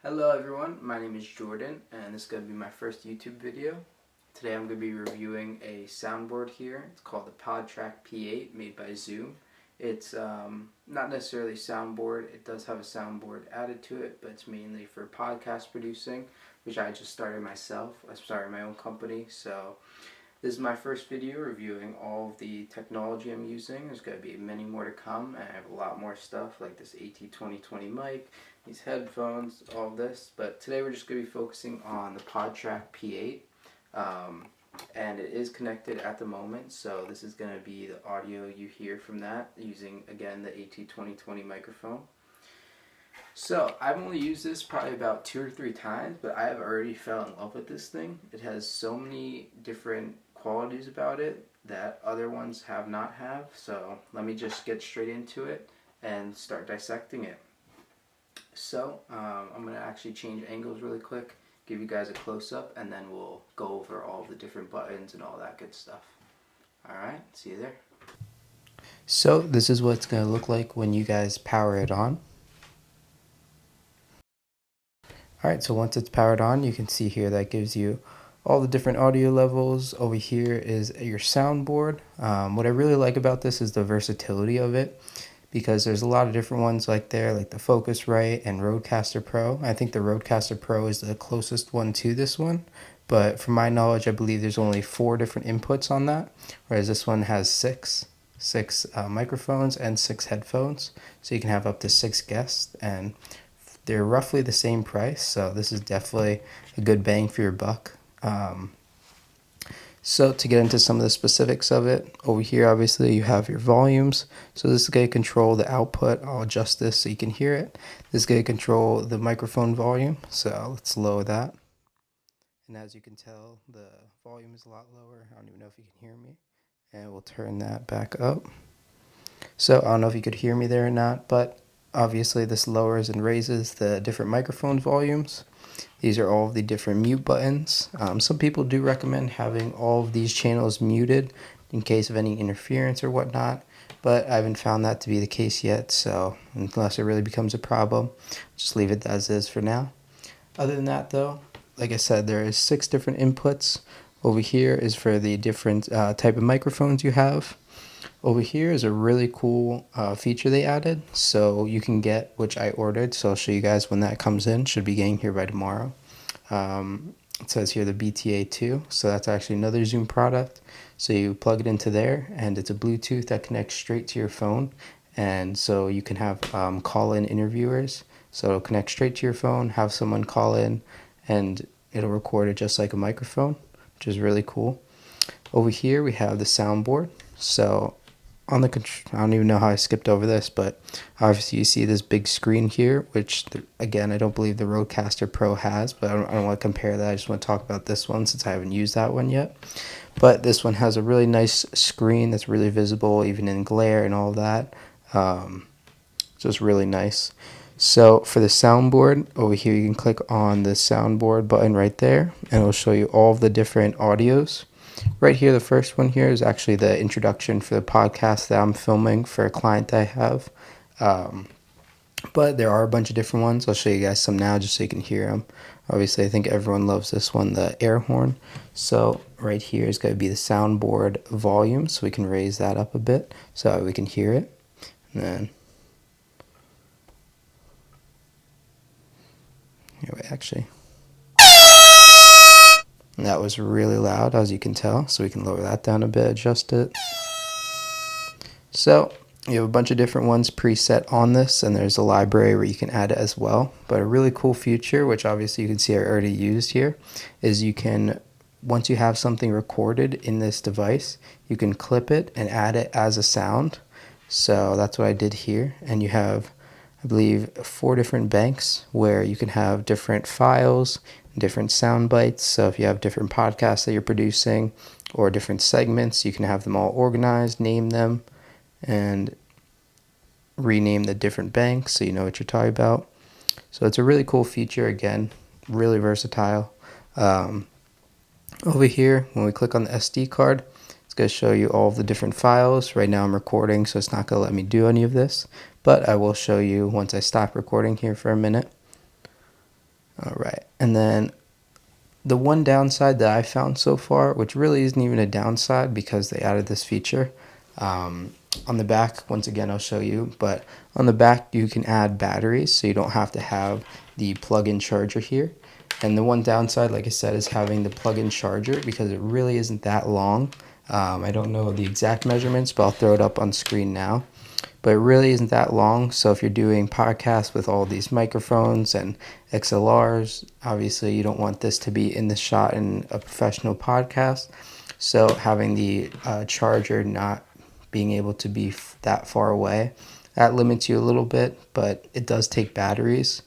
Hello everyone, my name is Jordan and this is going to be my first YouTube video. Today I'm going to be reviewing a soundboard here. It's called the Podtrak P8 made by Zoom. It's not necessarily a soundboard, it does have a soundboard added to it, but it's mainly for podcast producing, which I just started myself. I started my own company, so this is my first video reviewing all of the technology I'm using. There's going to be many more to come, and I have a lot more stuff like this AT2020 mic, these headphones, all of this. But today we're just going to be focusing on the Podtrak P8, and it is connected at the moment. So this is going to be the audio you hear from that using, again, the AT2020 microphone. So I've only used this probably about 2 or 3 times, but I have already fell in love with this thing. It has so many different qualities about it that other ones have not have. So let me just get straight into it and start dissecting it. So I'm going to actually change angles really quick, give you guys a close-up, and then we'll go over all the different buttons and all that good stuff. Alright, see you there. So this is what it's going to look like when you guys power it on. Alright, so once it's powered on, you can see here that gives you all the different audio levels. Over here is your soundboard. What I really like about this is the versatility of it, because there's a lot of different ones like the Focusrite and Rodecaster Pro. I think the Rodecaster Pro is the closest one to this one, but from my knowledge, I believe there's only 4 different inputs on that, whereas this one has 6 microphones and 6 headphones, so you can have up to 6 guests, and they're roughly the same price, so this is definitely a good bang for your buck. So to get into some of the specifics of it, over here obviously you have your volumes. So this is going to control the output. I'll adjust this so you can hear it. This is going to control the microphone volume, so let's lower that. And as you can tell, the volume is a lot lower. I don't even know if you can hear me. And we'll turn that back up. So I don't know if you could hear me there or not, but obviously this lowers and raises the different microphone volumes. These are all of the different mute buttons. Some people do recommend having all of these channels muted in case of any interference or whatnot, but I haven't found that to be the case yet, so unless it really becomes a problem, just leave it as is for now. Other than that though, like I said, there is 6 different inputs. Over here is for the different type of microphones you have. Over here is a really cool feature they added, so you can get, which I ordered, so I'll show you guys when that comes in. Should be getting here by tomorrow. It says here the BTA2, so that's actually another Zoom product. So you plug it into there, and it's a Bluetooth that connects straight to your phone, and so you can have call-in interviewers. So it'll connect straight to your phone, have someone call in, and it'll record it just like a microphone, which is really cool. Over here we have the soundboard. So on the I don't even know how I skipped over this, but obviously you see this big screen here, which again I don't believe the Rodecaster Pro has, but I don't want to compare that. I just want to talk about this one since I haven't used that one yet. But this one has a really nice screen that's really visible even in glare and all that. So it's really nice. So for the soundboard, over here you can click on the soundboard button right there, and it'll show you all of the different audios. Right here, the first one here is actually the introduction for the podcast that I'm filming for a client that I have. But there are a bunch of different ones. I'll show you guys some now just so you can hear them. Obviously, I think everyone loves this one, the air horn. So right here is going to be the soundboard volume, so we can raise that up a bit so we can hear it. And then here, wait, actually. And that was really loud, as you can tell, so we can lower that down a bit, adjust it. So you have a bunch of different ones preset on this, and there's a library where you can add it as well. But a really cool feature, which obviously you can see I already used here, is you can, once you have something recorded in this device, you can clip it and add it as a sound. So that's what I did here, and you have, I believe, 4 different banks where you can have different files, different sound bites. So if you have different podcasts that you're producing or different segments, you can have them all organized, name them, and rename the different banks so you know what you're talking about. So it's a really cool feature, again, really versatile. Over here, when we click on the SD card, it's going to show you all of the different files. Right now I'm recording, so it's not going to let me do any of this, but I will show you once I stop recording here for a minute. All right, and then the one downside that I found so far, which really isn't even a downside because they added this feature, on the back, once again I'll show you, but on the back you can add batteries, so you don't have to have the plug-in charger here. And the one downside, like I said, is having the plug-in charger because it really isn't that long. I don't know the exact measurements, but I'll throw it up on screen now. But it really isn't that long, so if you're doing podcasts with all these microphones and XLRs, obviously you don't want this to be in the shot in a professional podcast. So having the charger not being able to be that far away, that limits you a little bit, but it does take batteries.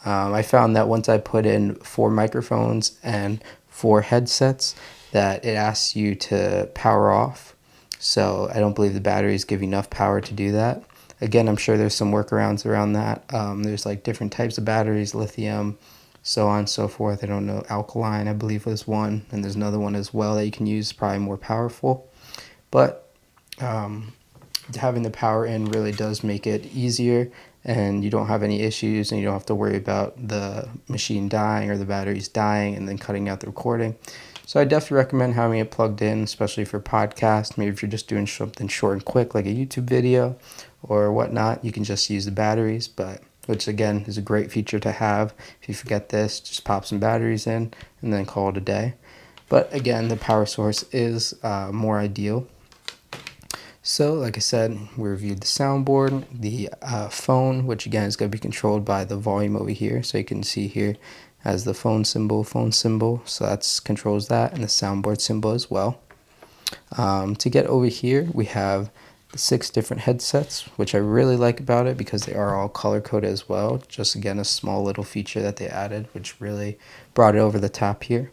I found that once I put in 4 microphones and 4 headsets, that it asks you to power off. So I don't believe the batteries give enough power to do that. Again, I'm sure there's some workarounds around that. There's like different types of batteries, lithium, so on and so forth. I don't know, alkaline I believe was one, and there's another one as well that you can use, probably more powerful. But having the power in really does make it easier, and you don't have any issues, and you don't have to worry about the machine dying or the batteries dying and then cutting out the recording. So I definitely recommend having it plugged in, especially for podcasts. Maybe if you're just doing something short and quick like a YouTube video or whatnot, you can just use the batteries, but which again is a great feature to have. If you forget this, just pop some batteries in and then call it a day. But again, the power source is more ideal. So like I said, we reviewed the soundboard, the phone, which again is going to be controlled by the volume over here. So you can see here has the phone symbol, so that's controls that, and the soundboard symbol as well. To get over here, we have the 6 different headsets, which I really like about it because they are all color coded as well. Just again, a small little feature that they added, which really brought it over the top here.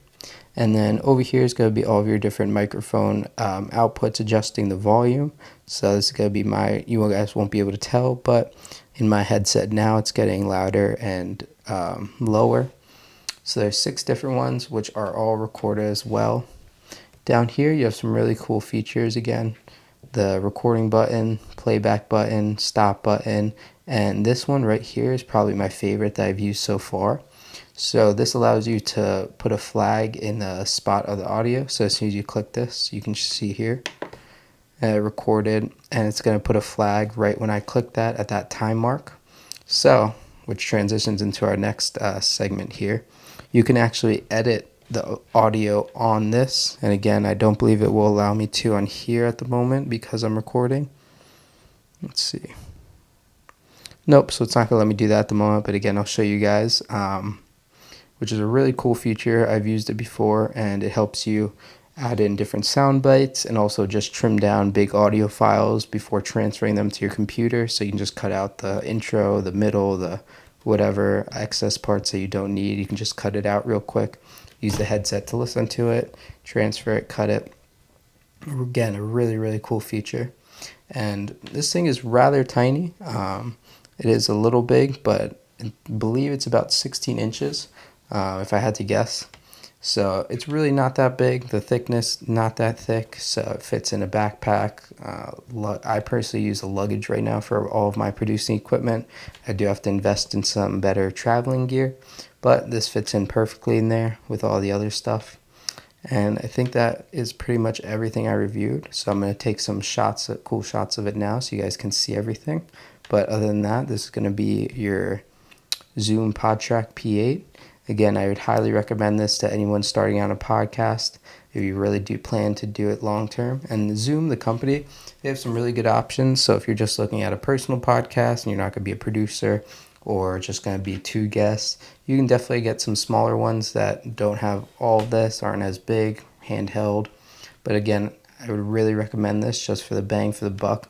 And then over here is going to be all of your different microphone outputs adjusting the volume. So this is going to be you guys won't be able to tell, but in my headset now it's getting louder and lower. So there's 6 different ones, which are all recorded as well. Down here you have some really cool features again. The recording button, playback button, stop button, and this one right here is probably my favorite that I've used so far. So this allows you to put a flag in the spot of the audio. So as soon as you click this, you can see here, recorded, and it's going to put a flag right when I click that at that time mark. So, which transitions into our next segment here. You can actually edit the audio on this, and again, I don't believe it will allow me to on here at the moment because I'm recording. Let's see. Nope, so it's not going to let me do that at the moment, but again, I'll show you guys. Which is a really cool feature. I've used it before, and it helps you add in different sound bites and also just trim down big audio files before transferring them to your computer. So you can just cut out the intro, the middle, the whatever excess parts that you don't need. You can just cut it out real quick. Use the headset to listen to it, transfer it, cut it. Again, a really, really cool feature. And this thing is rather tiny. It is a little big, but I believe it's about 16 inches. If I had to guess. So it's really not that big. The thickness, not that thick, so it fits in a backpack. I personally use a luggage right now for all of my producing equipment. I do have to invest in some better traveling gear, but this fits in perfectly in there with all the other stuff. And I think that is pretty much everything I reviewed. So I'm going to take some shots, cool shots of it now so you guys can see everything. But other than that, this is going to be your Zoom Podtrak P8. Again, I would highly recommend this to anyone starting out a podcast if you really do plan to do it long term. And Zoom, the company, they have some really good options. So if you're just looking at a personal podcast and you're not going to be a producer or just going to be 2 guests, you can definitely get some smaller ones that don't have all of this, aren't as big, handheld. But again, I would really recommend this just for the bang for the buck.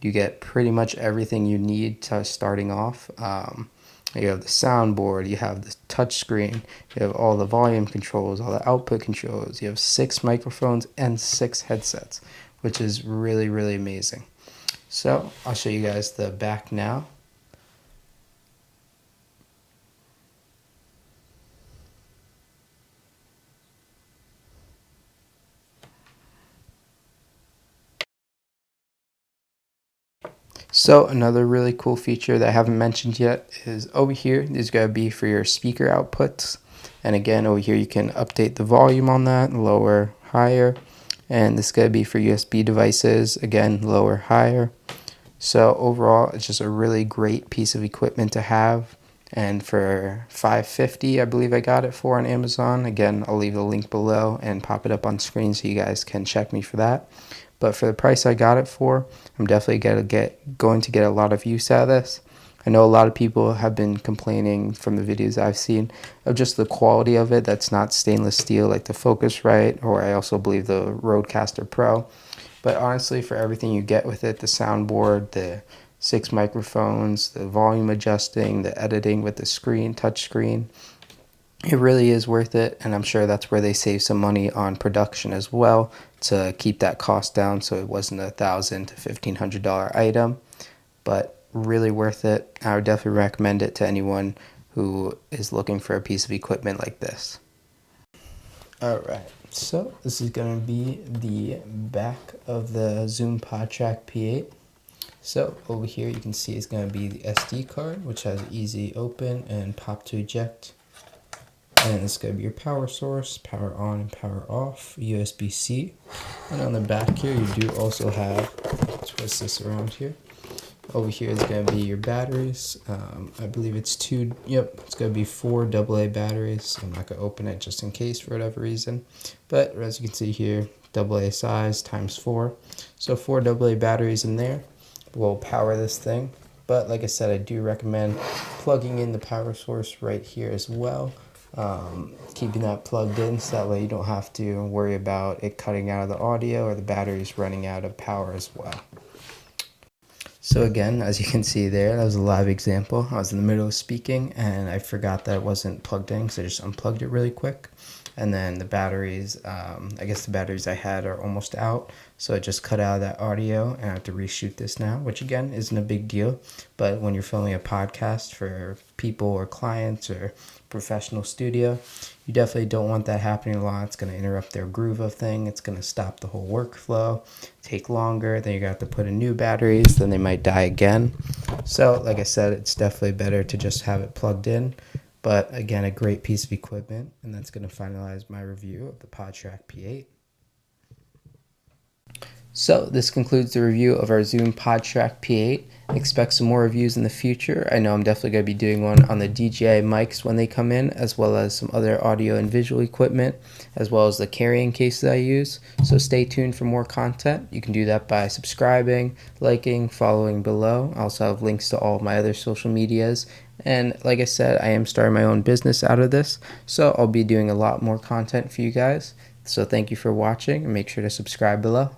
You get pretty much everything you need to starting off. You have the soundboard, you have the touch screen, you have all the volume controls, all the output controls, you have 6 microphones and 6 headsets, which is really, really amazing. So I'll show you guys the back now. So another really cool feature that I haven't mentioned yet is over here, there's going to be for your speaker outputs. And again, over here you can update the volume on that, lower, higher. And this is going to be for USB devices, again, lower, higher. So overall, it's just a really great piece of equipment to have. And for $550, I believe I got it for on Amazon. Again, I'll leave the link below and pop it up on screen so you guys can check me for that. But for the price I got it for, I'm definitely going to get a lot of use out of this. I know a lot of people have been complaining from the videos I've seen of just the quality of it that's not stainless steel like the Focusrite, or I also believe the Rodecaster Pro. But honestly, for everything you get with it, the soundboard, the 6 microphones, the volume adjusting, the editing with the screen, touch screen, it really is worth it. And I'm sure that's where they save some money on production as well to keep that cost down, so it wasn't a $1,000 to $1,500 item. But really worth it. I would definitely recommend it to anyone who is looking for a piece of equipment like this. Alright, so this is going to be the back of the Zoom Podtrak P8. So over here you can see it's going to be the SD card, which has easy open and pop to eject. And it's going to be your power source, power on and power off, USB-C. And on the back here you do also have, twist this around here. Over here is going to be your batteries. I believe it's it's going to be 4 AA batteries. I'm not going to open it just in case for whatever reason. But as you can see here, AA size times 4. So 4 AA batteries in there will power this thing. But like I said, I do recommend plugging in the power source right here as well. Keeping that plugged in so that way you don't have to worry about it cutting out of the audio or the batteries running out of power as well. So again, as you can see there, that was a live example. I was in the middle of speaking and I forgot that it wasn't plugged in, so I just unplugged it really quick. And then the batteries, I guess the batteries I had are almost out, so I just cut out of that audio and I have to reshoot this now, which again isn't a big deal. But when you're filming a podcast for people or clients or professional studio, you definitely don't want that happening a lot. It's going to interrupt their groove of thing. It's going to stop the whole workflow, take longer. Then you're going to have to put in new batteries. Then they might die again. So like I said, it's definitely better to just have it plugged in. But again, a great piece of equipment. And that's going to finalize my review of the Podtrak P8. So this concludes the review of our Zoom Podtrak P8. Expect some more reviews in the future. I know I'm definitely going to be doing one on the DJI mics when they come in, as well as some other audio and visual equipment, as well as the carrying case that I use. So stay tuned for more content. You can do that by subscribing, liking, following below. I also have links to all of my other social medias. And like I said, I am starting my own business out of this, so I'll be doing a lot more content for you guys. So thank you for watching, and make sure to subscribe below.